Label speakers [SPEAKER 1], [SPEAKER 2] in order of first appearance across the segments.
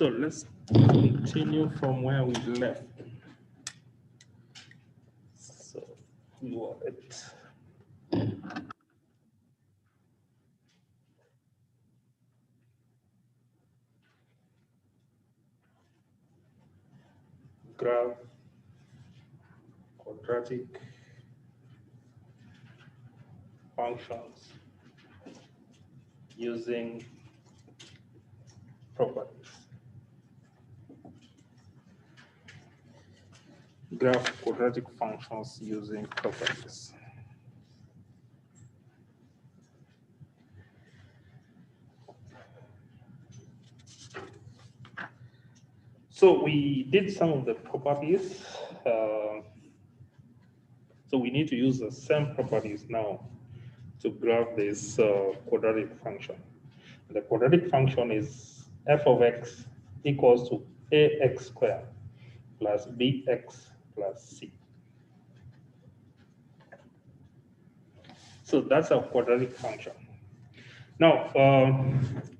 [SPEAKER 1] So let's continue from where we left. So we were at graph quadratic functions using properties. Graph quadratic functions using properties. So we did some of the properties. So we need to use the same properties now to graph this quadratic function. The quadratic function is f of x equals to ax squared plus bx plus c. So that's our quadratic function. Now,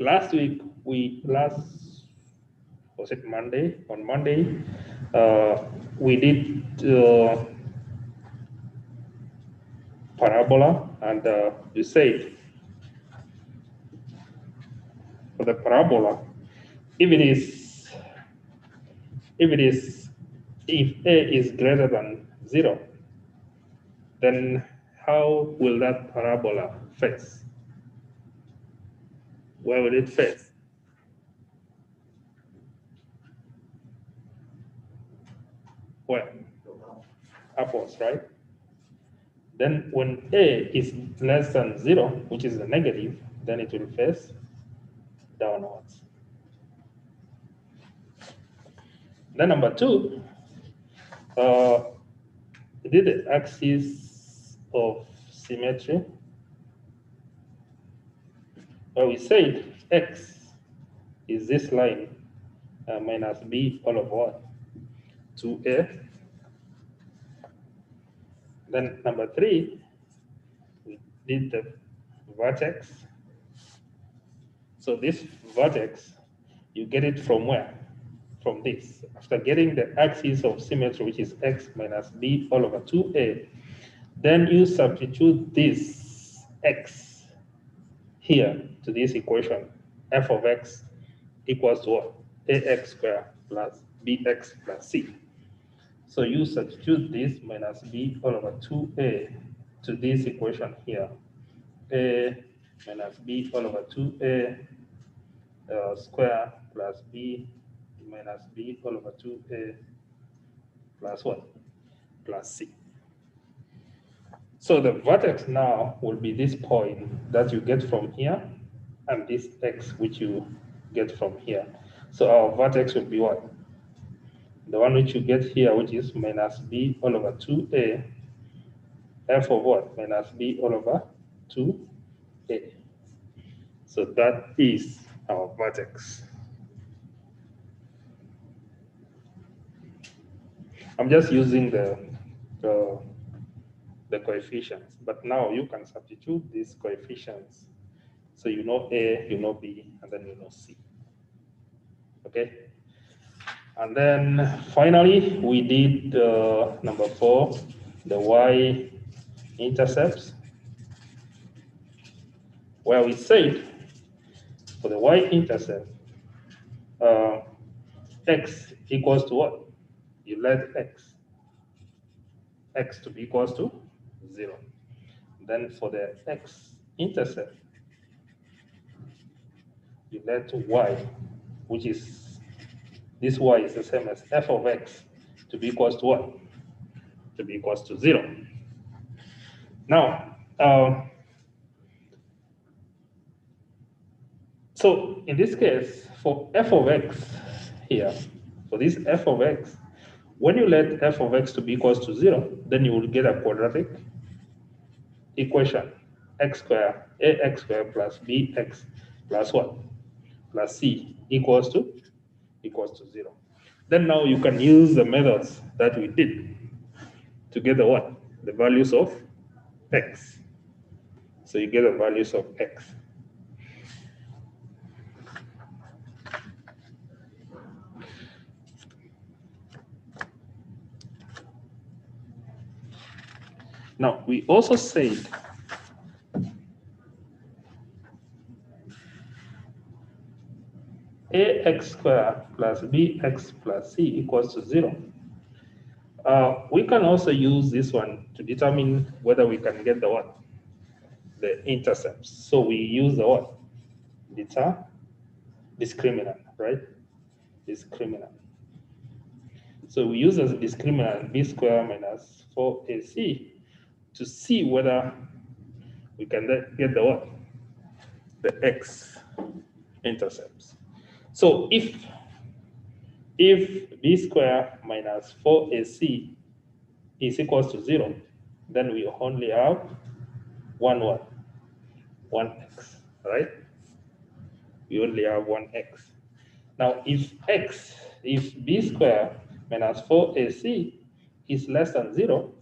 [SPEAKER 1] last week, was it Monday? On Monday, we did parabola, and you said for the parabola, if a is greater than 0, then how will that parabola face? Where will it face? Where? Upwards, right? Then when a is less than 0, which is a negative, then it will face downwards. Then number 2, did the axis of symmetry, where we said x is this line minus b all of what? 2a. Then number 3, we did the vertex. So this vertex, you get it from where? From this. After getting the axis of symmetry, which is x minus b all over 2a, then you substitute this x here to this equation, f of x equals to what? Ax squared plus bx plus c. So you substitute this minus b all over 2a to this equation here, a minus b all over 2a square plus b minus b all over 2a plus what? Plus c. So the vertex now will be this point that you get from here, and this x which you get from here. So our vertex will be what? The one which you get here, which is minus b all over 2a, f of what? Minus b all over 2a. So that is our vertex. I'm just using the coefficients, but now you can substitute these coefficients. So you know A, you know B, and then you know C. Okay? And then finally, we did number 4, the y-intercepts, where we said for the y-intercept, x equals to what? You let x to be equals to 0. Then for the x-intercept, you let y, which is, this y is the same as f of x, to be equals to what? To be equals to 0. Now, so in this case, for f of x here, for this f of x, when you let f of x to be equals to 0, then you will get a quadratic equation, x squared, ax squared plus bx plus what? Plus c equals to 0. Then now you can use the methods that we did to get the what? The values of x. So you get the values of x. Now, we also said ax squared plus bx plus c equals to 0. We can also use this one to determine whether we can get the what? The intercepts. So we use the what? Discriminant, right? Discriminant. So we use as a discriminant b squared minus 4ac to see whether we can get the what? The x intercepts. So if b squared minus 4ac is equals to 0, then we only have one x, right? We only have one x. Now, if b squared minus 4ac is less than 0,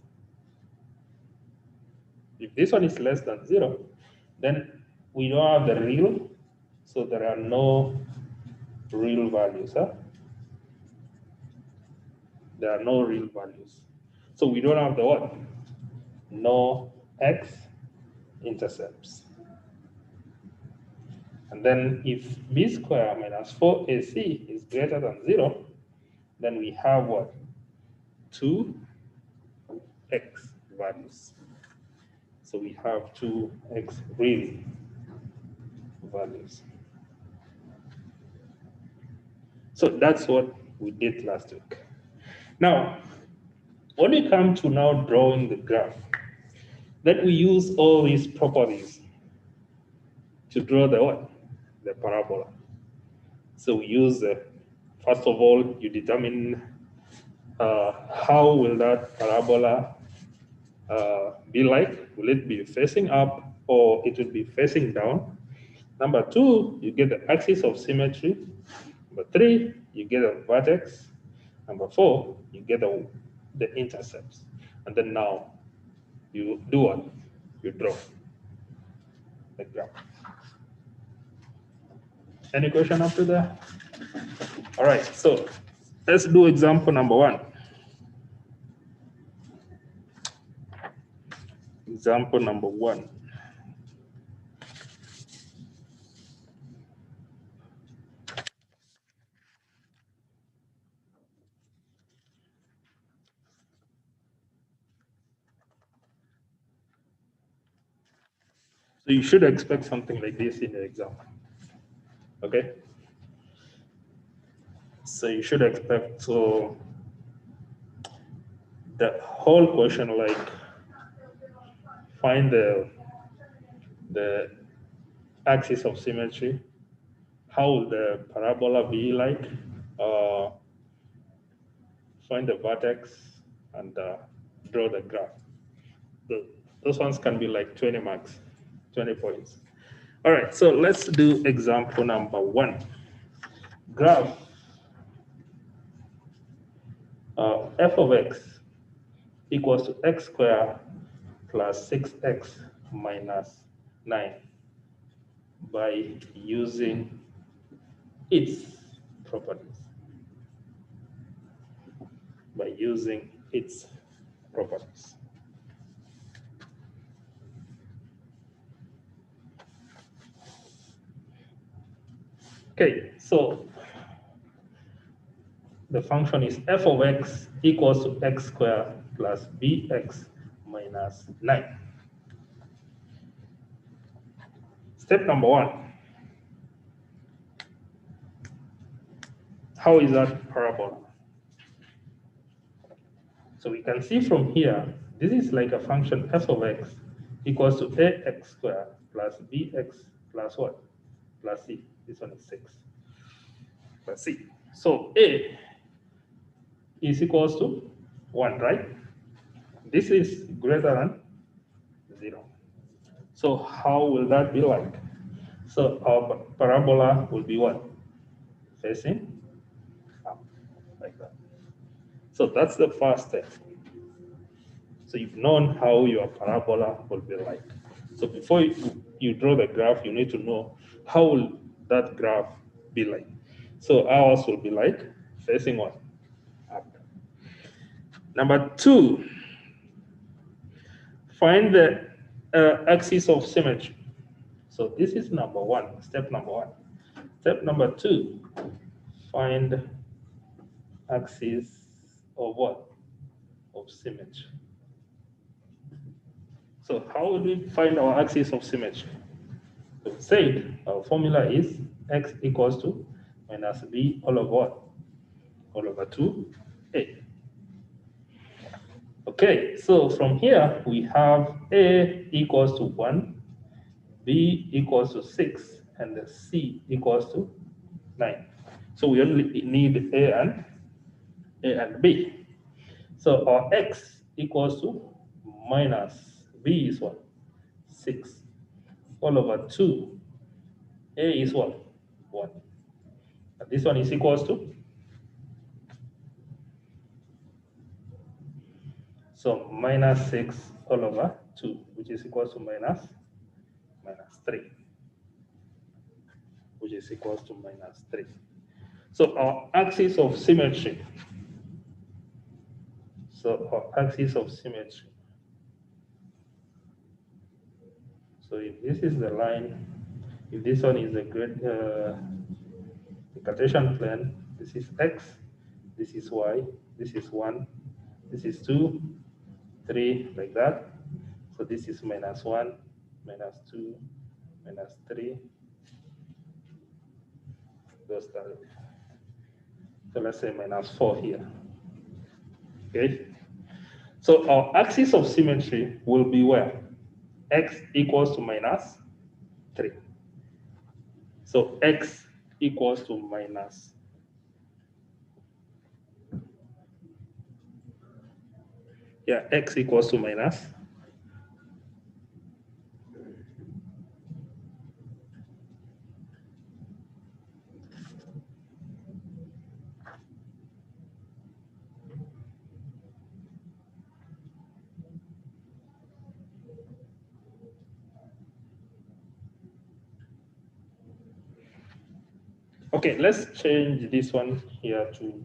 [SPEAKER 1] if this one is less than 0, then we don't have the real, so there are no real values. There are no real values. So we don't have the what? No x intercepts. And then if b squared minus 4ac is greater than 0, then we have what? 2 x values. So we have 2 x real values. So that's what we did last week. Now, when we come to now drawing the graph, then we use all these properties to draw the what? The parabola. So we use, first of all, you determine how will that parabola be like? Will it be facing up or it will be facing down? Number 2, you get the axis of symmetry. Number 3, you get a vertex. Number 4, you get the intercepts. And then now you do what? You draw the graph. Any question up to there? All right, so let's do example number 1. Example number 1. So you should expect something like this in the exam. Okay? So you should expect the whole question, like find the axis of symmetry, how will the parabola be like, find the vertex, and draw the graph. Those ones can be like 20 marks, 20 points. All right, so let's do example number 1. Graph f of x equals to x squared plus 6x minus 9 by using its properties. By using its properties. Okay, so the function is f of x equals to x squared plus bx minus 9. Step number 1. How is that parabola? So we can see from here, this is like a function f of x equals to ax squared plus bx plus what? Plus c. This one is 6 plus c. So a is equals to 1, right? This is greater than 0. So how will that be like? So our parabola will be what? Facing up, like that. So that's the first step. So you've known how your parabola will be like. So before you draw the graph, you need to know how will that graph be like. So ours will be like facing what? Up. Number 2, Find the axis of symmetry. So this is number one, step number one. Step number two, find axis of what? Of symmetry. So how would we find our axis of symmetry? So said our formula is x equals to minus b all over what? All over 2a. Okay, so from here we have a equals to 1, b equals to 6, and c equals to 9. So we only need a and b. So our x equals to minus b is what? 6 all over 2. A is what? 1. And this one is equals to? So minus 6 all over 2, which is equals to minus 3, which is equals to minus 3. So our axis of symmetry. So our axis of symmetry. So if this is the line, if this one is the Cartesian plane, this is x, this is y, this is 1, this is 2, 3, like that. So this is minus 1, minus 2, minus 3. Those are, so let's say minus 4 here. Okay. So our axis of symmetry will be where? X equals to minus 3. So x equals to minus. Yeah, x equals to minus. Okay, let's change this one here to,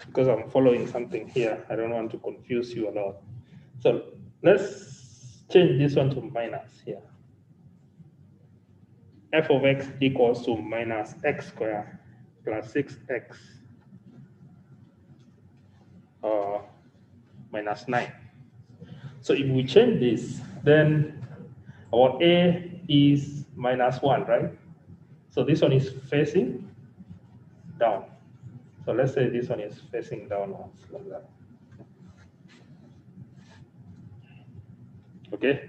[SPEAKER 1] because I'm following something here, I don't want to confuse you a lot. So let's change this one to minus here. F of x equals to minus x squared plus 6x minus 9. So if we change this, then our a is minus 1, right? So this one is facing down. So let's say this one is facing downwards like that. Okay.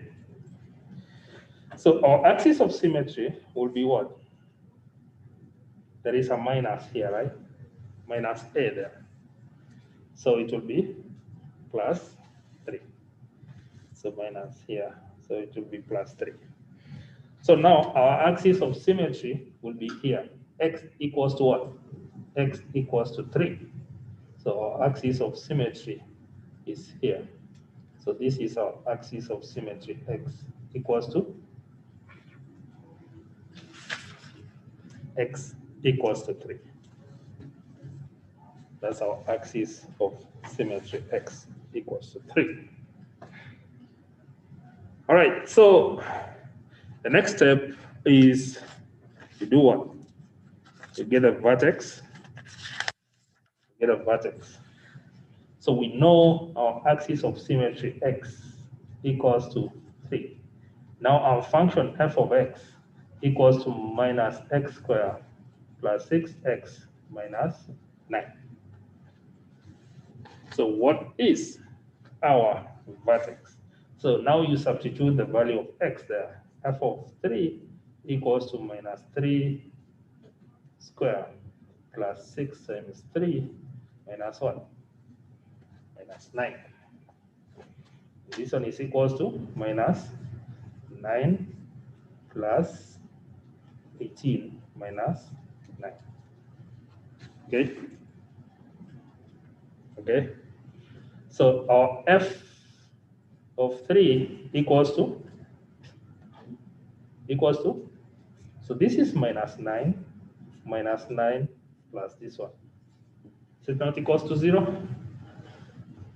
[SPEAKER 1] So our axis of symmetry will be what? There is a minus here, right? Minus a there. So it will be plus 3. So minus here. So it will be plus 3. So now our axis of symmetry will be here. X equals to what? X equals to 3. So our axis of symmetry is here. So this is our axis of symmetry. X equals to 3. That's our axis of symmetry. X equals to 3. All right, so the next step is to do what? To get a vertex. So we know our axis of symmetry x equals to 3. Now our function f of x equals to minus x squared plus 6x minus 9. So what is our vertex? So now you substitute the value of x there. F of 3 equals to minus 3 squared plus 6 times 3 minus 1? Minus 9. This one is equals to minus 9 plus 18 minus 9. Okay? Okay? So our f of 3 equals to? So this is minus 9 plus this one. Is it not equals to 0?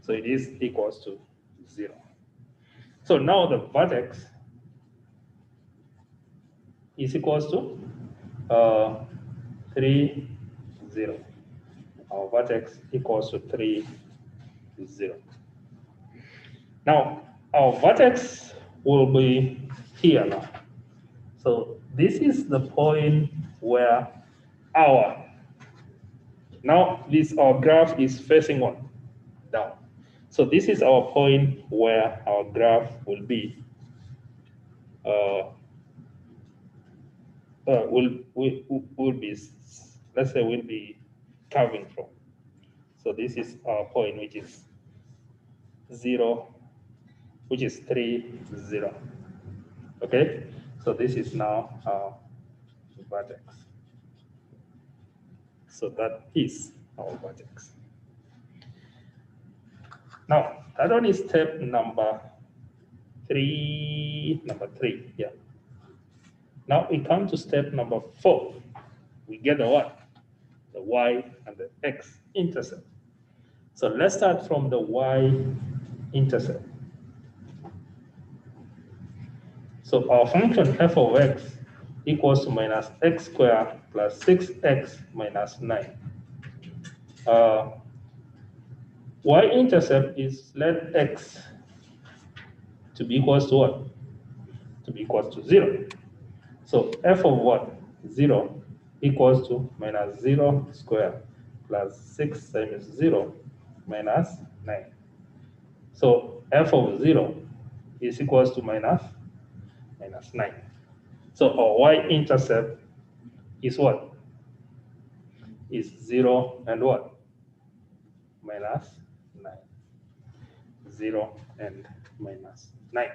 [SPEAKER 1] So it is equals to 0. So now the vertex is equals to 3, 0. Our vertex equals to 3, 0. Now, our vertex will be here now. So this is the point where our graph is facing what? Down. So this is our point where our graph will be let's say will be curving from. So this is our point, which is 0, which is 3, 0. Okay, so this is now our vertex. So that is our vertex. Now, that one is step number 3, yeah. Now we come to step number 4. We get the what? The y and the x intercept. So let's start from the y intercept. So our function f of x equals to minus x squared plus 6x minus 9. Y-intercept is let x to be equals to what? To be equals to 0. So f of what? 0 equals to minus 0 squared plus 6 times 0 minus 9. So f of 0 is equals to minus 9. So our y-intercept is what? Is 0 and what? Minus 9. 0 and minus 9.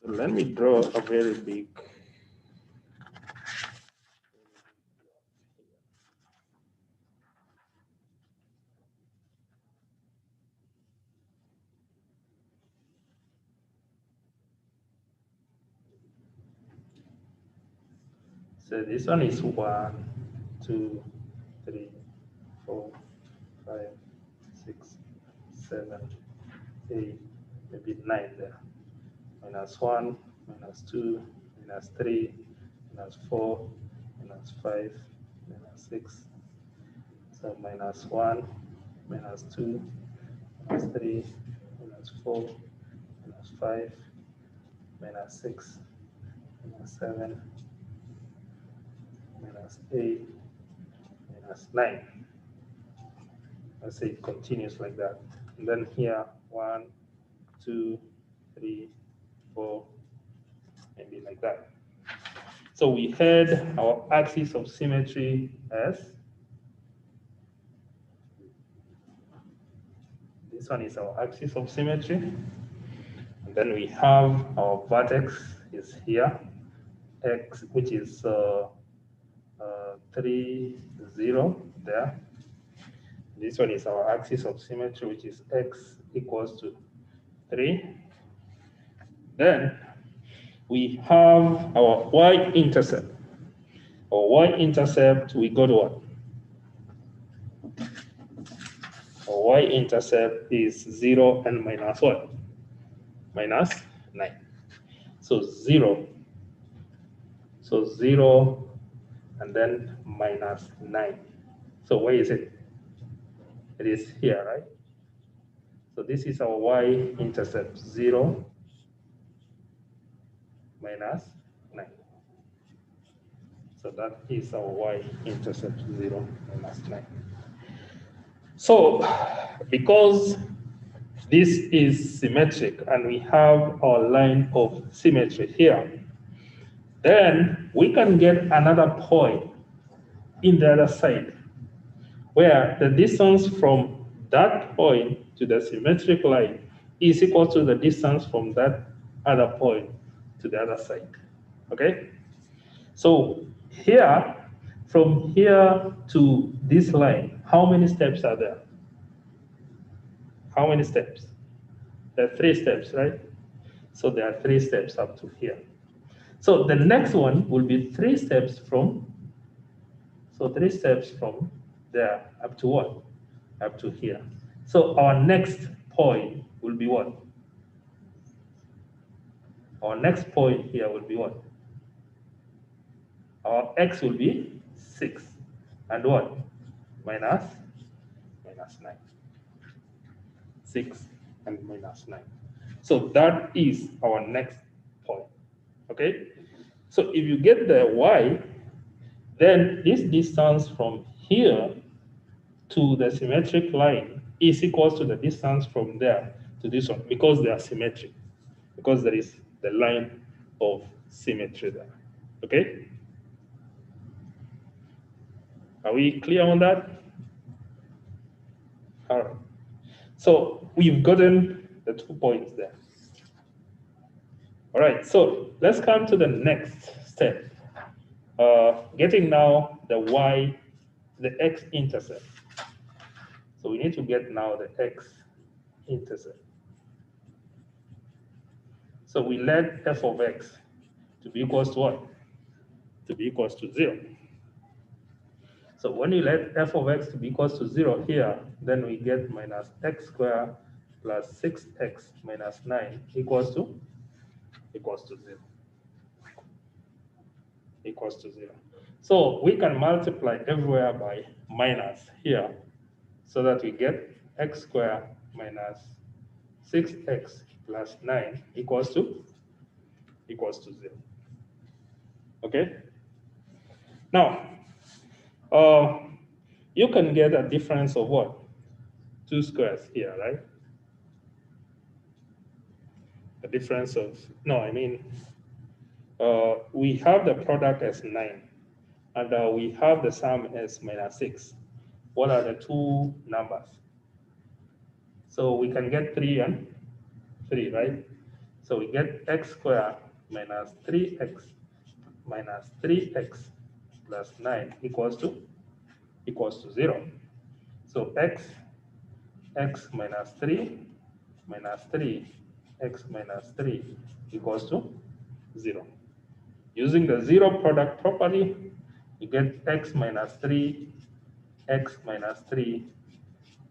[SPEAKER 1] So let me draw a very big so this one is 1, 2, 3, 4, 5, 6, 7, 8, maybe 9 there. Minus 1, minus 2, minus 3, minus 4, minus 5, minus 6. So minus 1, minus 2, minus 3, minus 4, minus 5, minus 6, minus 7, minus 8, minus 9. Let's say it continues like that. And then here, 1, 2, 3, 4, maybe like that. So we had our axis of symmetry as, this one is our axis of symmetry. And then we have our vertex is here, x, which is 3, 0 there. This one is our axis of symmetry, which is x equals to 3. Then we have our y-intercept. Our y-intercept, we got what? Our y-intercept is 0 and minus what? Minus 9. So 0. So 0 and then minus 9. So where is it? It is here, right? So this is our y-intercept, 0 minus 9. So that is our y-intercept, 0 minus 9. So because this is symmetric and we have our line of symmetry here, then we can get another point in the other side where the distance from that point to the symmetric line is equal to the distance from that other point to the other side, okay? So here, from here to this line, how many steps are there? How many steps? There are 3 steps, right? So there are 3 steps up to here. So the next one will be 3 steps from, so 3 steps from there up to what? Up to here. So our next point will be what? Our next point here will be what? Our x will be 6. And what? Minus 9. 6 and minus 9. So that is our next point. Okay? So if you get the y, then this distance from here to the symmetric line is equal to the distance from there to this one, because they are symmetric, because there is the line of symmetry there. Okay? Are we clear on that? All right. So we've gotten the 2 points there. All right, so let's come to the next step. Getting now the y, the x-intercept. So we need to get now the x-intercept. So we let f of x to be equals to what? To be equals to 0. So when you let f of x to be equals to 0 here, then we get minus x squared plus 6x minus 9 equals to 0. Equals to 0. So we can multiply everywhere by minus here, so that we get x squared minus 6x plus 9 equals to 0. Okay? Now, you can get a difference of what? 2 squares here, right? A difference of, no, I mean, we have the product as 9, and we have the sum as minus 6. What are the two numbers? So we can get 3 and 3, right? So we get x squared minus 3x minus 3x plus 9 equals to 0. So x minus 3 minus 3 x minus 3 equals to 0. Using the 0 product property, you get x minus 3 x minus 3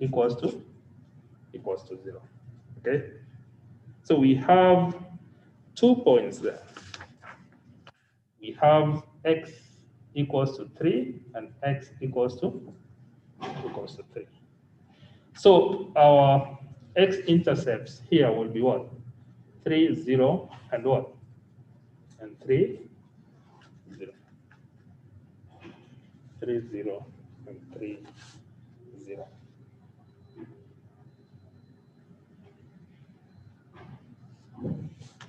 [SPEAKER 1] equals to 0. Okay? So we have 2 points there. We have x equals to 3 and x equals to 3. So our x-intercepts here will be what? 3, 0, and what? And 3, 0. 3, 0, and 3, 0.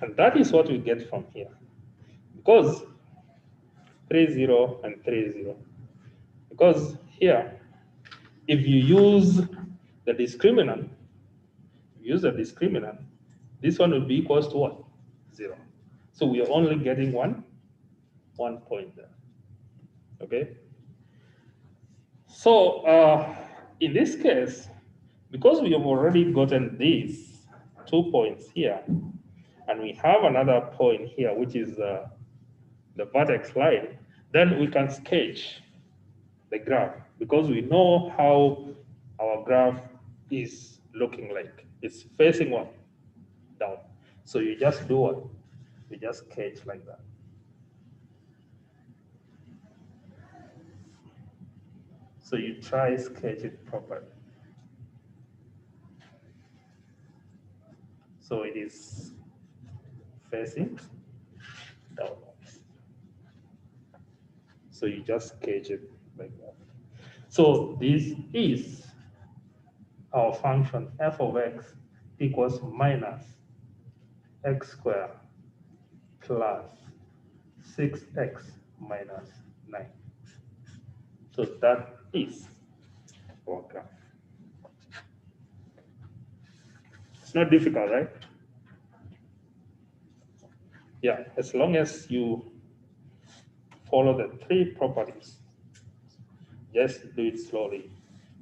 [SPEAKER 1] And that is what we get from here. Because 3, 0, and 3, 0. Because here, if you use the discriminant, this one will be equals to what? 0. So we are only getting one point there. Okay? So in this case, because we have already gotten these 2 points here, and we have another point here, which is the vertex line, then we can sketch the graph, because we know how our graph is looking like. It's facing what? Down. So you just do what? You just sketch like that. So you try sketch it properly. So it is facing downwards. So you just sketch it like that. So this is our function f of x equals minus x squared plus 6x minus 9. So that is our graph. It's not difficult, right? Yeah, as long as you follow the 3 properties, just do it slowly.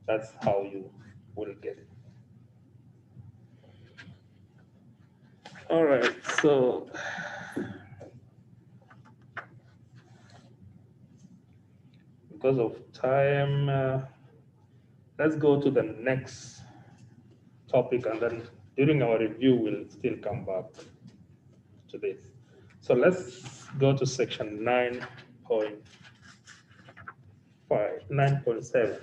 [SPEAKER 1] That's how you will get it. All right, so because of time, let's go to the next topic, and then during our review, we'll still come back to this. So let's go to section 9.5, 9.7.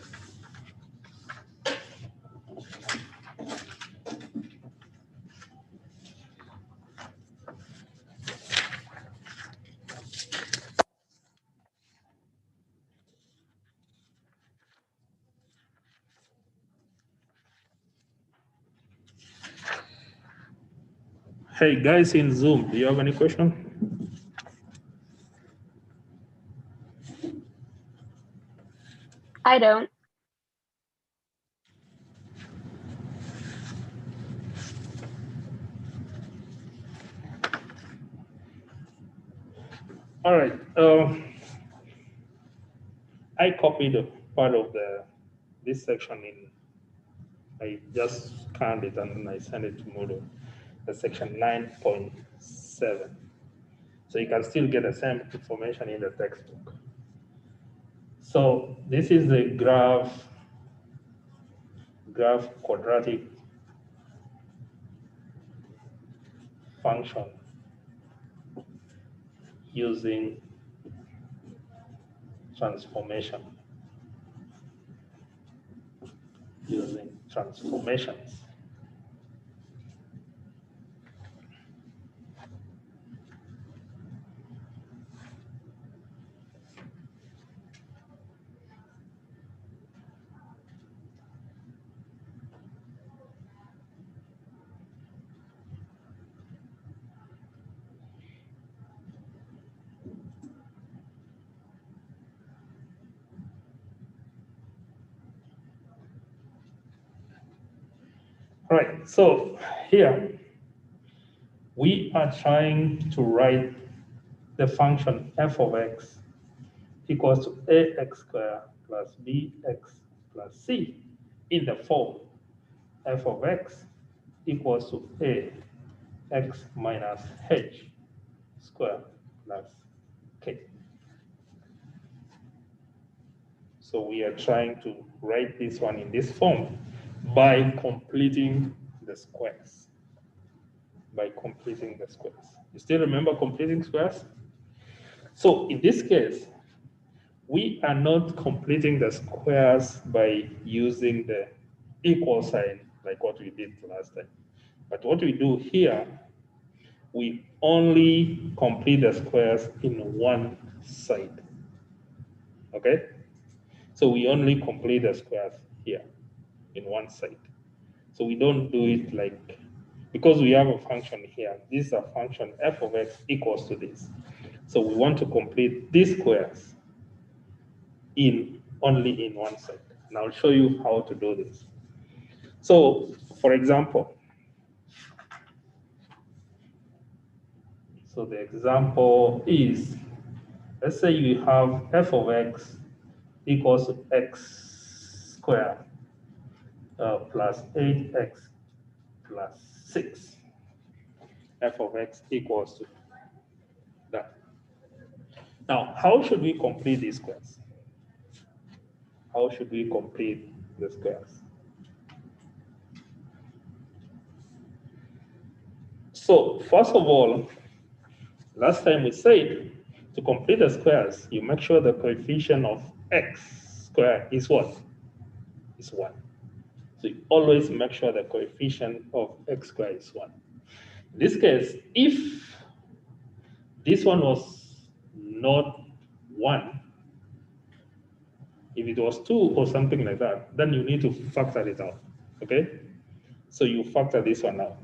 [SPEAKER 1] Hey guys in Zoom, do you have any question?
[SPEAKER 2] I don't.
[SPEAKER 1] All right. I copied a part of this section in. I just scanned it and then I sent it to Moodle. The section 9.7. So you can still get the same information in the textbook. So this is the graph quadratic function using transformation. Using transformations. All right, so here we are trying to write the function f of x equals to ax squared plus bx plus c in the form f of x equals to a x minus h squared plus k. So we are trying to write this one in this form by completing the squares. By completing the squares. You still remember completing squares? So in this case, we are not completing the squares by using the equal sign like what we did last time. But what we do here, we only complete the squares in one side. Okay? So we only complete the squares here in one side. So we don't do it like, because we have a function here, this is a function f of x equals to this. So we want to complete these squares only in one side. And I'll show you how to do this. So for example, so the example is, let's say you have f of x equals to x squared plus 8x plus 6. F of x equals to that. Now, how should we complete these squares? How should we complete the squares? So, first of all, last time we said to complete the squares, you make sure the coefficient of x squared is what? Is 1. So you always make sure the coefficient of x squared is 1. In this case, if this one was not 1, if it was 2 or something like that, then you need to factor it out, okay? So you factor this one out.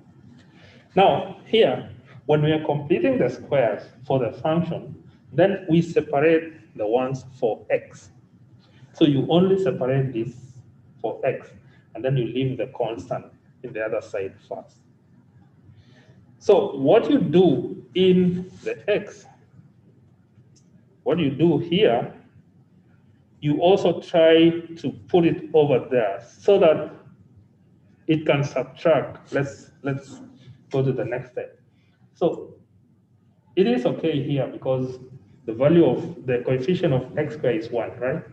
[SPEAKER 1] Now, here, when we are completing the squares for the function, then we separate the ones for x. So you only separate this for x, and then you leave the constant in the other side first. So what you do in the x, what you do here, you also try to put it over there so that it can subtract. Let's go to the next step. So it is okay here because the value of the coefficient of x squared is 1, right?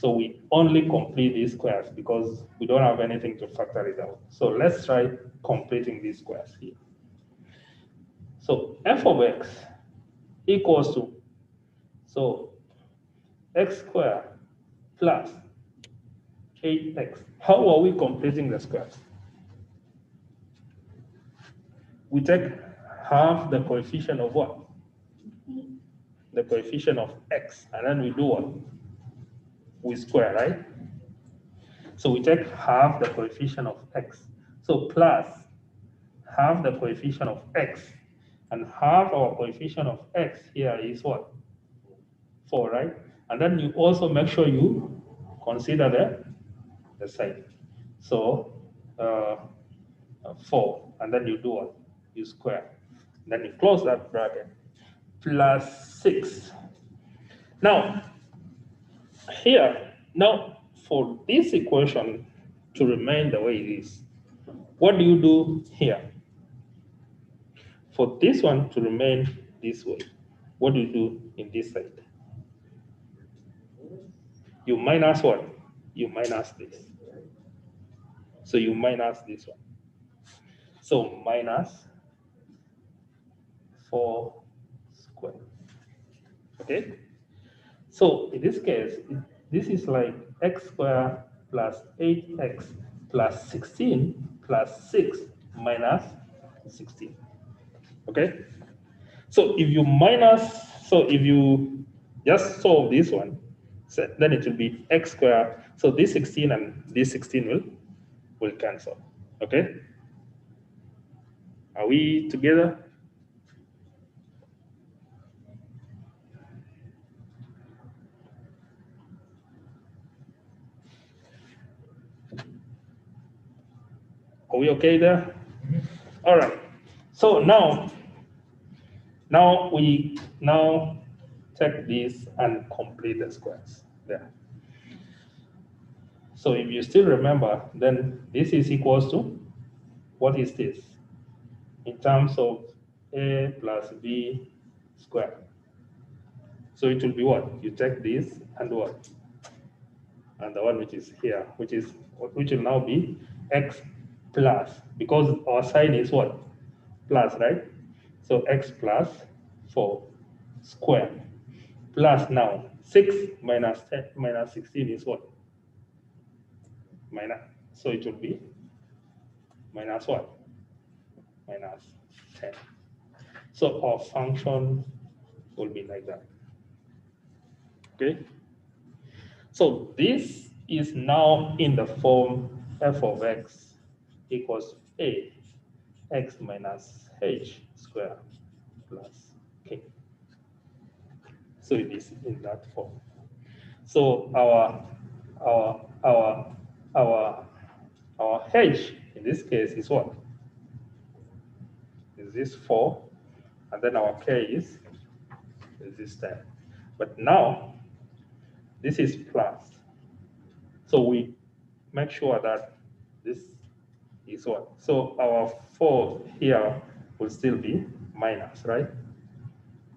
[SPEAKER 1] So we only complete these squares because we don't have anything to factor it out. So let's try completing these squares here. So f of x equals to, so x squared plus 8x. How are we completing the squares? We take half the coefficient of what? The coefficient of x, and then we do what? We square, right? So we take half the coefficient of x. So plus half the coefficient of x, and half our coefficient of x here is what? 4, right? And then you also make sure you consider the side. So 4, and then you do what? You square. Then you close that bracket. Plus 6. Now, here, now for this equation to remain the way it is, what do you do here? For this one to remain this way, what do you do in this side? You minus what? You minus this. So you minus this one. So minus 4 squared. Okay? So in this case, this is like x squared plus 8x plus 16 plus 6 minus 16. Okay? So if you if you just solve this one, so then it will be x squared. So this 16 and this 16 will cancel. Okay? Are we together? Are we okay there? All right. So now we take this and complete the squares there. So if you still remember, then this is equals to, what is this? In terms of a plus b squared. So it will be what? You take this and what? And the one which is here, which will now be x plus, because our sign is what? Plus, right? So x plus 4 squared plus now 6 minus 10 minus 16 is what? Minus. So it will be minus what? Minus 10. So our function will be like that. Okay? So this is now in the form f of x equals a x minus h squared plus k. So it is in that form. So our h in this case is what? Is this 4, and then our k is this 10. But now this is plus. So we make sure that this is what? So our 4 here will still be minus, right?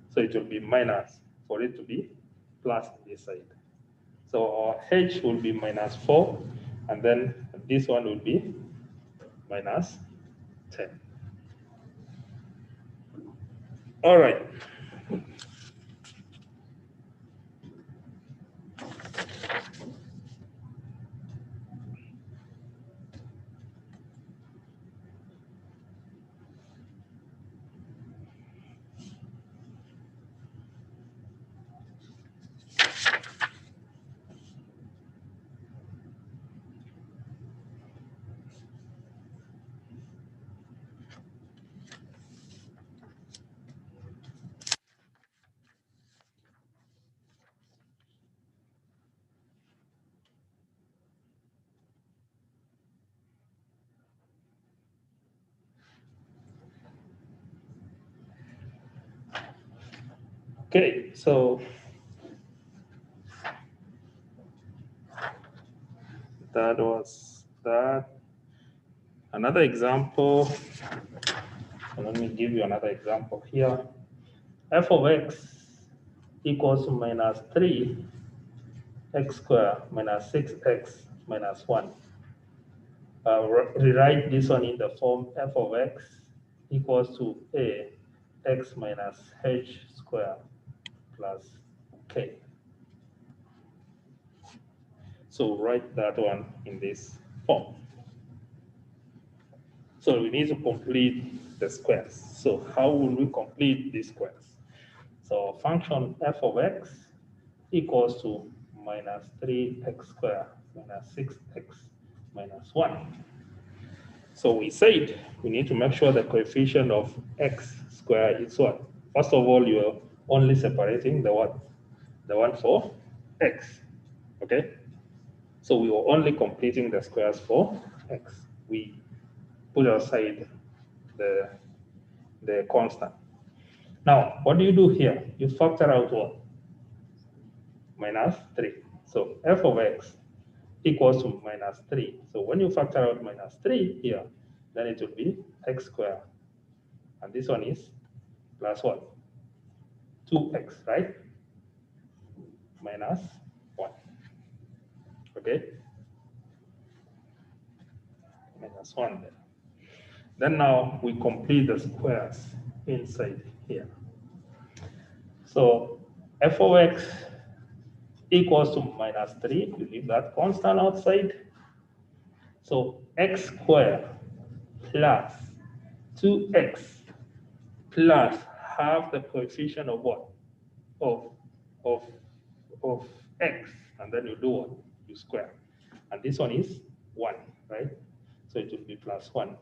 [SPEAKER 1] So it will be minus for it to be plus on this side. So our h will be minus 4, and then this one will be minus 10. All right. Okay, so that was that. Another example, let me give you another example here. F of x equals to minus 3 x squared minus 6x minus 1. Rewrite this one in the form f of x equals to a x minus h squared plus k. So write that one in this form. So we need to complete the squares. So how will we complete these squares? So function f of x equals to minus 3x squared minus 6x minus 1. So we said we need to make sure the coefficient of x squared is what? First of all, you're only separating the what? The one for x, okay? So we were only completing the squares for x. We put aside the constant. Now, what do you do here? You factor out what? Minus 3. So f of x equals to minus 3. So when you factor out minus 3 here, then it will be x squared. And this one is plus what? 2x, right? Minus 1. Okay? Minus 1 there. Then now we complete the squares inside here. So f of x equals to minus 3. We leave that constant outside. So x squared plus 2x plus half the coefficient of what? Of x. And then you do what? You square. And this one is 1, right? So it will be plus 1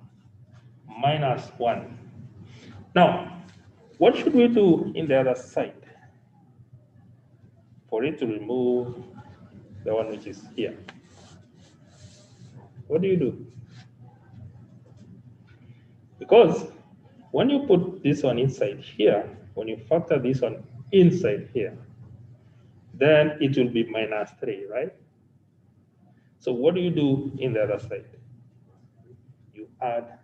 [SPEAKER 1] minus 1. Now, what should we do in the other side for it to remove the one which is here? What do you do? Because when you put this one inside here, when you factor this one inside here, then it will be minus 3, right? So what do you do in the other side? You add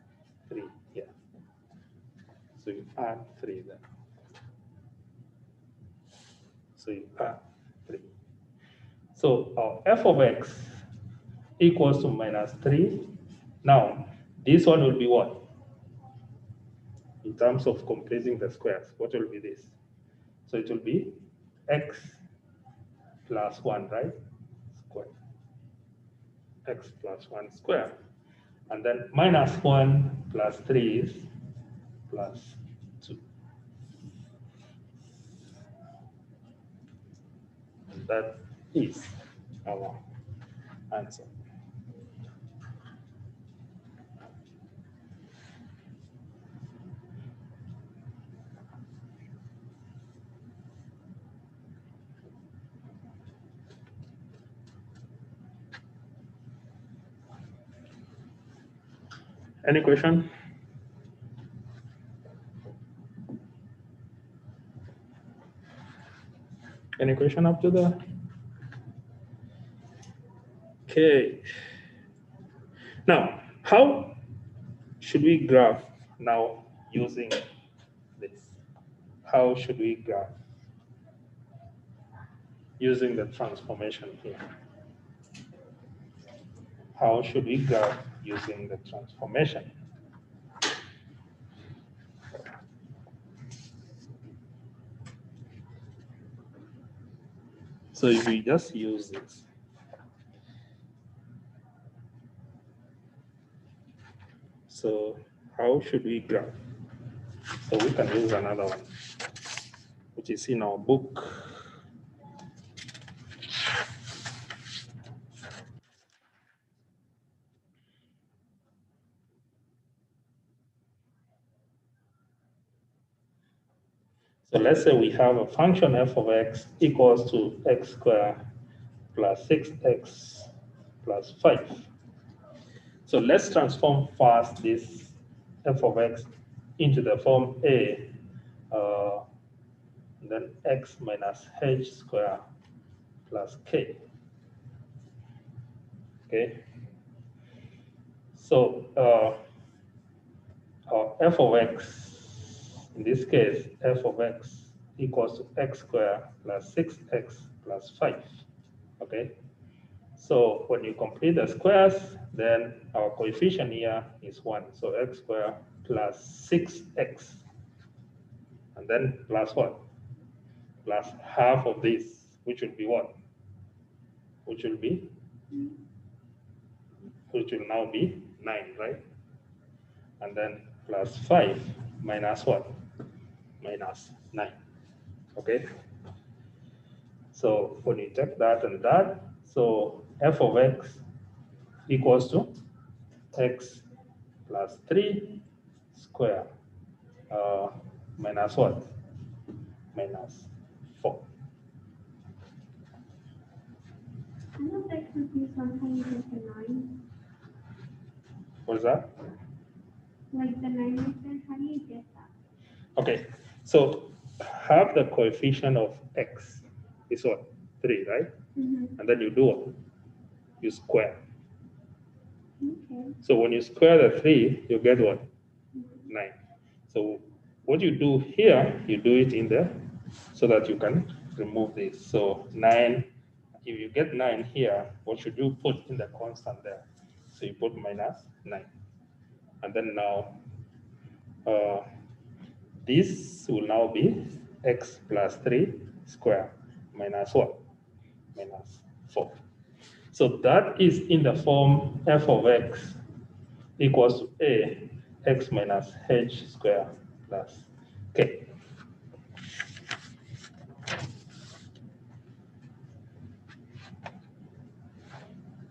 [SPEAKER 1] 3 here. So you add 3 there. So you add 3. So our f of x equals to minus 3. Now, this one will be what? In terms of completing the squares, what will be this? So it will be x plus 1, right? Square. X plus 1 square. And then minus 1 plus 3 is plus 2. And that is our answer. Any question? Any question up to that? Okay. Now, how should we graph now using this? How should we graph using the transformation here? How should we graph using the transformation? So if we just use this, so how should we graph? So we can use another one, which is in our book. So let's say we have a function f of x equals to x squared plus 6x plus 5. So let's transform first this f of x into the form a, then x minus h squared plus k. Okay. So our f of x, in this case, f of x equals to x squared plus 6x plus 5. Okay. So when you complete the squares, then our coefficient here is 1. So x squared plus 6x. And then plus what? Plus half of this, which will be what? Which will now be 9, right? And then plus 5 minus what? Minus 9. Okay? So when you take that and that, so f of x equals to x plus 3 square minus what? Minus 4.
[SPEAKER 3] I'm not that confused on how you get the 9.
[SPEAKER 1] What is that?
[SPEAKER 3] Like the 9 right there, how do you get that?
[SPEAKER 1] Okay, so half the coefficient of x is what? 3, right?
[SPEAKER 3] Mm-hmm.
[SPEAKER 1] And then you do what? You square.
[SPEAKER 3] Okay.
[SPEAKER 1] So when you square the 3, you get what? 9. So what you do here, you do it in there so that you can remove this. So 9, if you get 9 here, what should you put in the constant there? So you put minus 9. And then now, this will now be x plus 3 square minus what? Minus 4. So that is in the form f of x equals to a x minus h square plus k.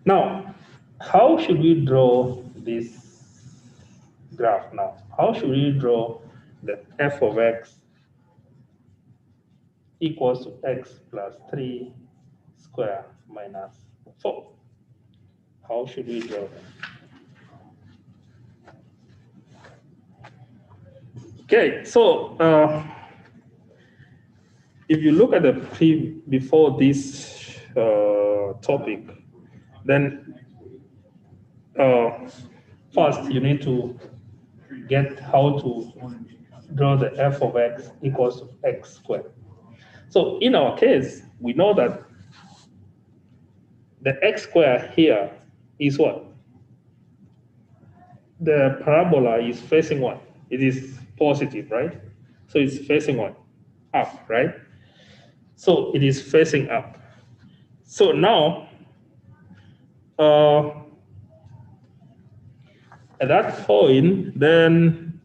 [SPEAKER 1] Now, how should we draw this graph now? How should we draw the f of x equals to x plus 3 square minus 4? How should we draw that? Okay, so if you look at the before this topic, then first you need to get how to draw the f of x equals to x squared. So in our case, we know that the x squared here is what? The parabola is facing what? It is positive, right? So it's facing what? Up, right? So it is facing up. So now, at that point, then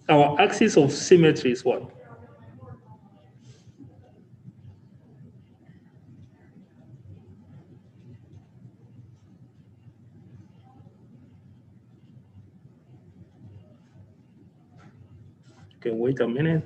[SPEAKER 1] our axis of symmetry is what? Okay, wait a minute.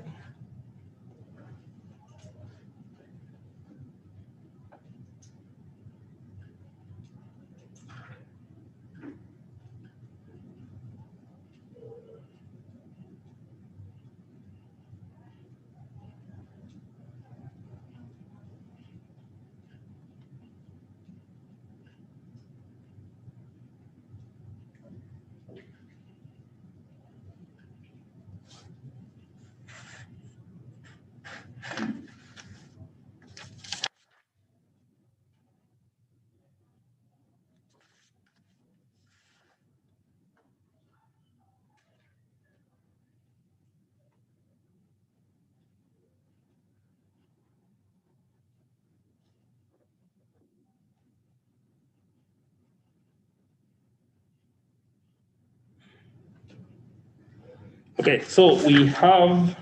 [SPEAKER 1] Okay, so we have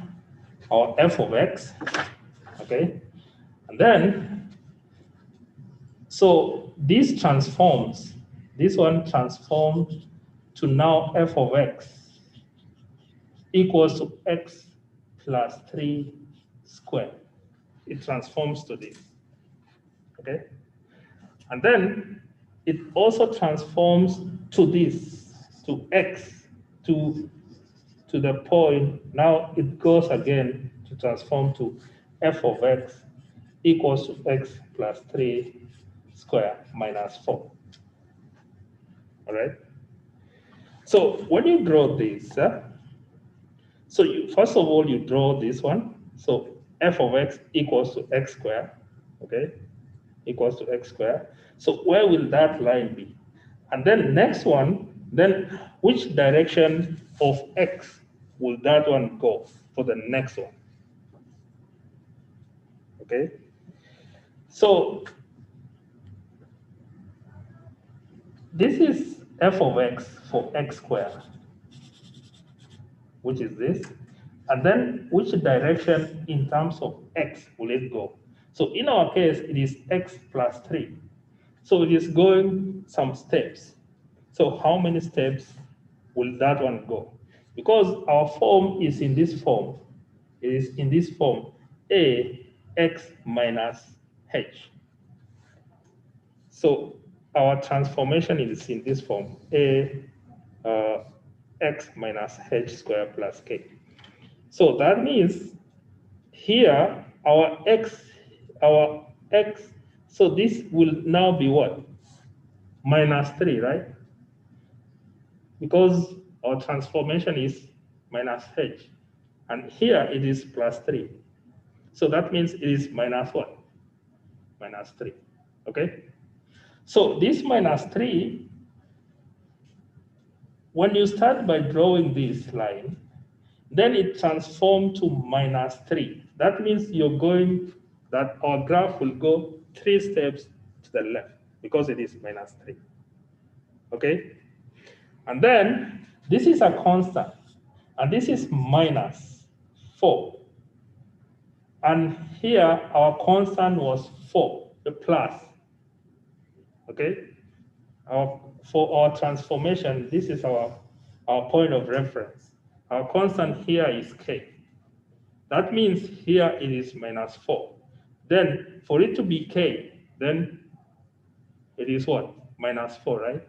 [SPEAKER 1] our f of x, okay? And then, so this transforms, this one transforms to now f of x equals to x plus 3 squared. It transforms to this, okay? And then it also transforms to this, to x, to the point. Now it goes again to transform to f of x equals to x plus 3 square minus 4. All right? So when you draw this, So first of all, you draw this one. So f of x equals to x squared, okay? Equals to x squared. So where will that line be? And then next one, then which direction of x will that one go for the next one? Okay? So this is f of x for x squared, which is this. And then which direction in terms of x will it go? So in our case, it is x plus 3. So it is going some steps. So how many steps will that one go? Because our form is in this form. It is in this form, a x minus h. So our transformation is in this form, a x minus h squared plus k. So that means here our x, so this will now be what? Minus 3, right? Because our transformation is minus h. And here it is plus 3. So that means it is minus what? Minus 3. Okay? So this minus 3, when you start by drawing this line, then it transforms to minus 3. That means you're going, that our graph will go 3 steps to the left because it is minus 3. Okay? And then this is a constant, and this is minus 4. And here our constant was 4, the plus. Okay? For our transformation, this is our point of reference. Our constant here is k. That means here it is minus 4. Then for it to be k, then it is what? Minus 4, right?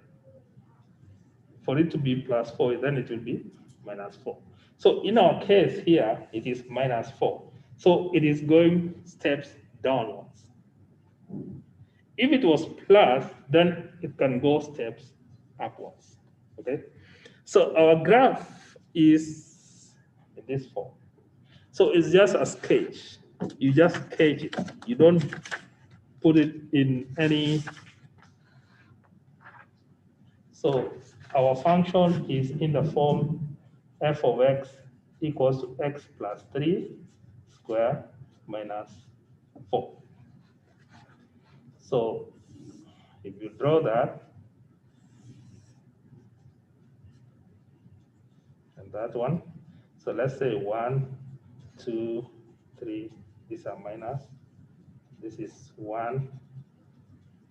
[SPEAKER 1] For it to be plus 4, then it will be minus 4. So in our case here, it is minus 4. So it is going steps downwards. If it was plus, then it can go steps upwards. Okay? So our graph is in this form. So it's just a sketch. You just sketch it. You don't put it in any. So our function is in the form f of x equals to x plus 3 square minus 4. So if you draw that, and that one, so let's say 1, 2, 3, these are minus. This is 1,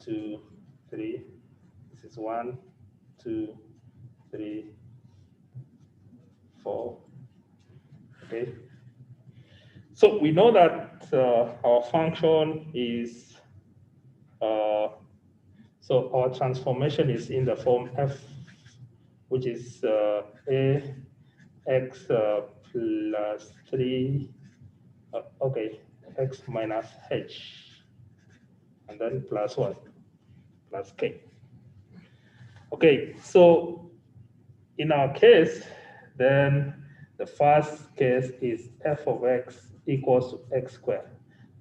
[SPEAKER 1] 2, 3. This is 1, 2, 3, 4. Okay. So we know that our function is, so our transformation is in the form f, which is a x plus 3, okay, x minus h, and then plus what? Plus k. Okay, so in our case, then the first case is f of x equals to x squared.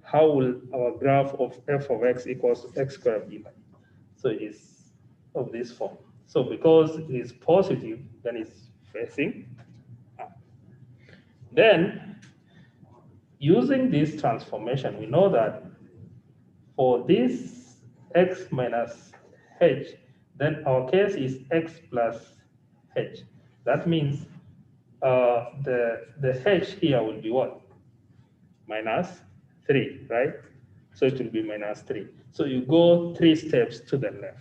[SPEAKER 1] How will our graph of f of x equals to x squared be like? So it is of this form. So because it is positive, then it's facing up. Then, using this transformation, we know that for this x minus h, then our case is x plus h. That means the h here will be what? Minus 3, right? So it will be minus 3. So you go 3 steps to the left.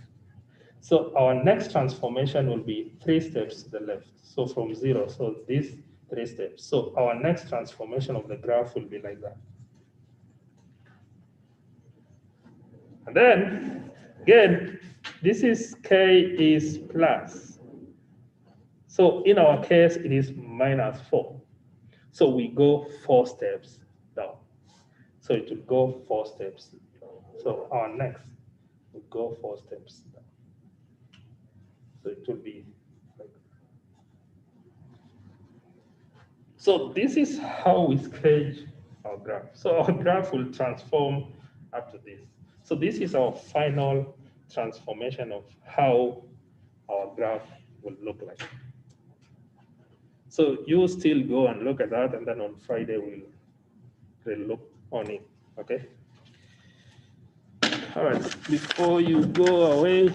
[SPEAKER 1] So our next transformation will be 3 steps to the left. So from 0, so these 3 steps. So our next transformation of the graph will be like that. And then, again, this is k is plus. So in our case, it is minus 4. So we go 4 steps down. So it will go 4 steps. So our next will go 4 steps down. So it will be like, So this is how we sketch our graph. So our graph will transform up to this. So this is our final transformation of how our graph will look like. So you still go and look at that, and then on Friday we'll look on it, okay? All right, before you go away,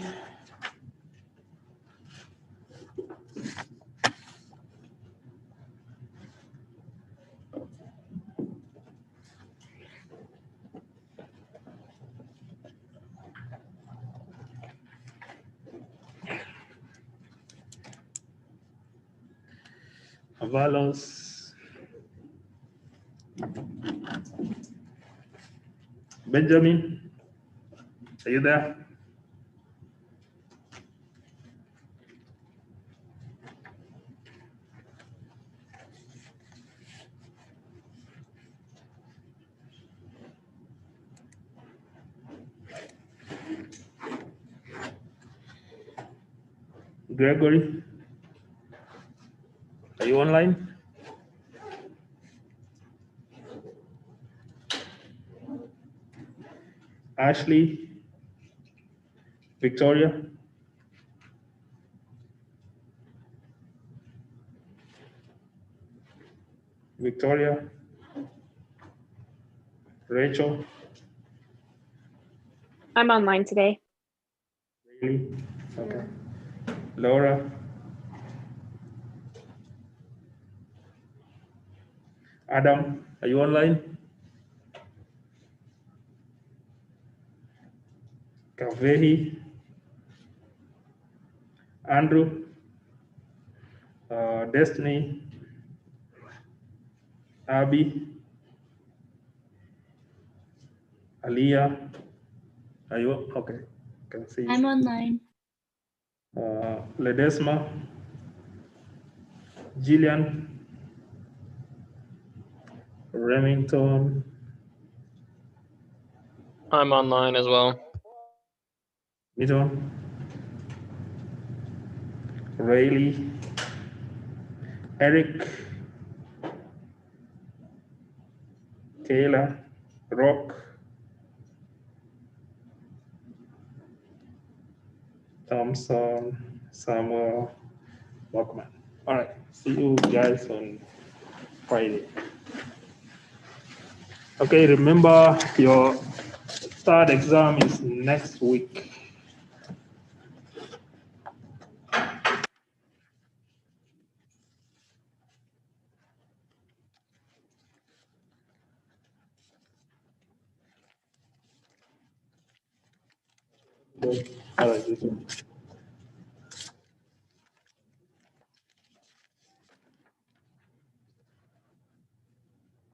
[SPEAKER 1] Avalos, Benjamin, are you there? Gregory, are you online? Ashley, Victoria, Rachel,
[SPEAKER 2] I'm online today.
[SPEAKER 1] really? Okay. Laura, Adam, are you online? Kavehi, Andrew, Destiny, Abby, Aliyah, are you okay? Can see.
[SPEAKER 4] I'm online.
[SPEAKER 1] Ledesma, Gillian, Remington,
[SPEAKER 5] I'm online as well.
[SPEAKER 1] Newton, Rayleigh, Eric, Kayla, Rock, Thompson, Samuel, Walkman. All right, see you guys on Friday. Okay, remember your third exam is next week. All right,